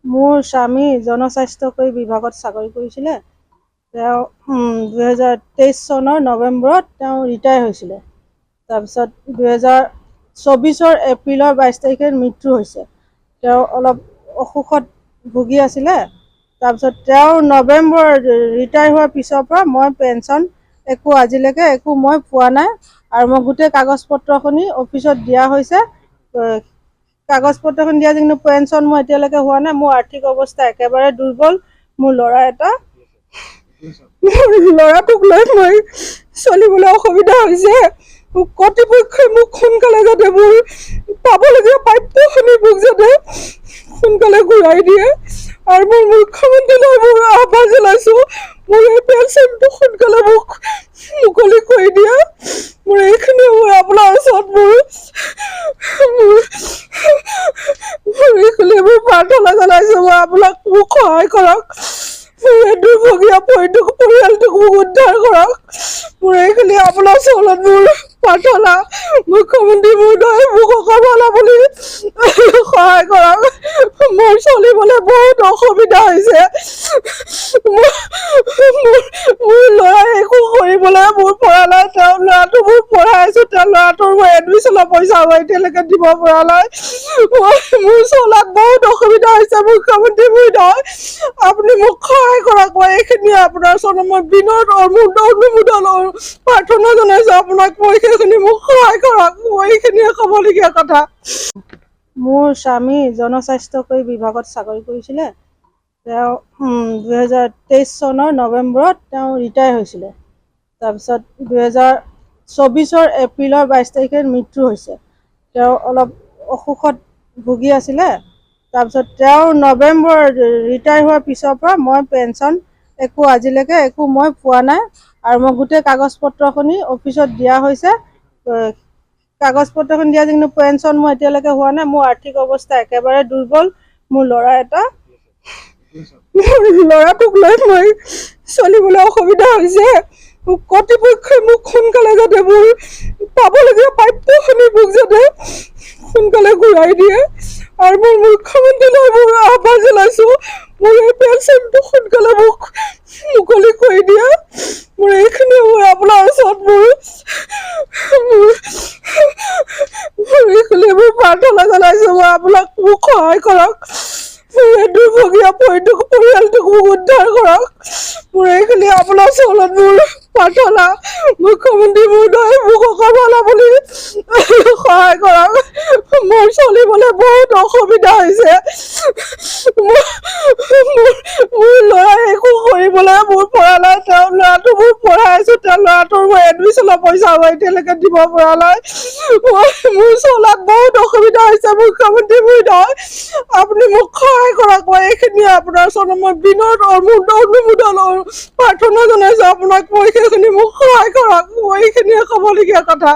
মোৰ স্বামী জনস্বাস্থ্যকৰী বিভাগত চাকৰি কৰিছিলে। তেওঁ 2023 চনৰ নৱেম্বৰত তেওঁ ৰিটায়াৰ হৈছিলে। তাৰপিছত 2024 এপ্ৰিলৰ 22 তাৰিখে মৃত্যু হৈছে। তেওঁ অলপ অসুখত ভুগি আছিলে। তাৰপিছত তেওঁ নৱেম্বৰ ৰিটায়াৰ হোৱাৰ পিছৰ পৰা মই পেঞ্চন আজিলৈকে একো মই পোৱা নাই। আৰু মই গোটেই কাগজ পত্ৰখিনি অফিচত দিয়া হৈছে। কাগজ পত্ৰখন দিয়া কিন্তু পেঞ্চন মই এতিয়ালৈকে হোৱা নাই। মোৰ আৰ্থিক অৱস্থা একেবাৰে দুৰ্বল। মোৰ ল'ৰাটোক লৈ মই চলিবলৈ অসুবিধা হৈছে। কৰ্তৃপক্ষই মোক সোনকালে যাতে মোৰ পাবলগীয়া প্ৰাপ্যখিনি মোক যাতে সোনকালে ঘূৰাই দিয়ে। আৰু মই মুখ্যমন্ত্ৰীলৈ মোৰ আহ্বান জনাইছোঁ, মোৰ এই পেঞ্চনটো সোনকালে মোক মুকলি কৰি দিয়ে। মোৰ এইখিনি মোৰ আপোনাৰ ওচৰত মোৰ প্ৰাৰ্থনা জনাইছোঁ। মই আপোনাক মোক সহায় কৰক। মোৰ এই দুৰ্ভগীয়া পৰিয়ালটোক মোক উদ্ধাৰ কৰক। মোৰ এইখিনি আপোনাৰ ওচৰত মোৰ প্ৰাৰ্থনা। মুখ্যমন্ত্ৰী মহোদয় মোক অকল বুলি সহায় কৰক। মোৰ চলিবলৈ বহুত অসুবিধা হৈছে। মোৰ ল'ৰাই একো কৰিবলৈ মোৰ পৰা নাই। তেওঁ ল'ৰাটো মোৰ পঢ়াই আছোঁ। তেওঁ ল'ৰাটোৰ মই এডমিশ্যনৰ পইচা মই এতিয়ালৈকে দিব পৰা নাই। মোৰ চলাত বহুত অসুবিধা হৈছে। মুখ্যমন্ত্ৰী মহোদয় আপুনি মোক সহায় কৰক। মই এইখিনি আপোনাৰ ওচৰত মই বিনত অনুমোদন প্ৰাৰ্থনা জনাইছোঁ আপোনাক। মই সেইখিনি মোক সহায় কৰক। মই এইখিনিয়ে ক'বলগীয়া কথা। মোৰ স্বামী জনস্বাস্থ্যকৰী বিভাগত চাকৰি কৰিছিলে। তেওঁ 2023 চনৰ নৱেম্বৰত তেওঁ ৰিটায়াৰ হৈছিলে। তাৰপিছত 2024 এপ্ৰিলৰ 22 তাৰিখে মৃত্যু হৈছে। তেওঁ অলপ অসুখত ভুগি আছিলে। তাৰপিছত তেওঁ নৱেম্বৰ ৰিটায়াৰ হোৱাৰ পিছৰ পৰা মই পেঞ্চন আজিলৈকে একো মই পোৱা নাই। আৰু মই গোটেই কাগজ পত্ৰখিনি অফিচত দিয়া হৈছে। কাগজ পত্ৰখন দিয়া কিন্তু পেঞ্চন মই এতিয়ালৈকে হোৱা নাই। মোৰ আৰ্থিক অৱস্থা একেবাৰে দুৰ্বল। মোৰ ল'ৰাটোক লৈ মই চলিবলৈ অসুবিধা হৈছে। কৰ্তৃপক্ষই মোক সোনকালে যাতে মোৰ পাবলগীয়া প্ৰাপ্যখিনি মোক যাতে সোনকালে ঘূৰাই দিয়ে। আৰু মই মুখ্যমন্ত্ৰীলৈ মোৰ আহ্বান জনাইছোঁ, মোৰ এই পেঞ্চনটো সোনকালে মোক মুকলি কৰি দিয়ে। মোৰ এইখিনি মোৰ আপোনাৰ ওচৰত মোৰ প্ৰাৰ্থনা জনাইছোঁ। মই আপোনাক মোক সহায় কৰক। মোৰ এই দুৰ্ভগীয়া পৰিয়ালটোক মোক উদ্ধাৰ কৰক। মোৰ এইখিনি আপোনাৰ ওচৰত মোৰ প্ৰাৰ্থনা। মুখ্যমন্ত্ৰী মহোদয় মোক অকল বুলি সহায় কৰক। মোৰ চলিবলৈ বহুত অসুবিধা হৈছে। মোৰ ল'ৰাই একো কৰিবলৈ মোৰ পৰা নাই। তেওঁ ল'ৰাটো মোৰ পঢ়াই আছোঁ। তেওঁ ল'ৰাটোৰ মই এডমিশ্যনৰ পইচা মই এতিয়ালৈকে দিব পৰা নাই। মোৰ চলাত বহুত অসুবিধা হৈছে। মুখ্যমন্ত্ৰী মহোদয় আপুনি মোক সহায় কৰক। মই এইখিনিয়ে আপোনাৰ ওচৰত মই বিনত অনুমোদন প্ৰাৰ্থনা জনাইছোঁ আপোনাক। মই সেইখিনি মোক সহায় কৰক। মই এইখিনিয়ে ক'বলগীয়া কথা।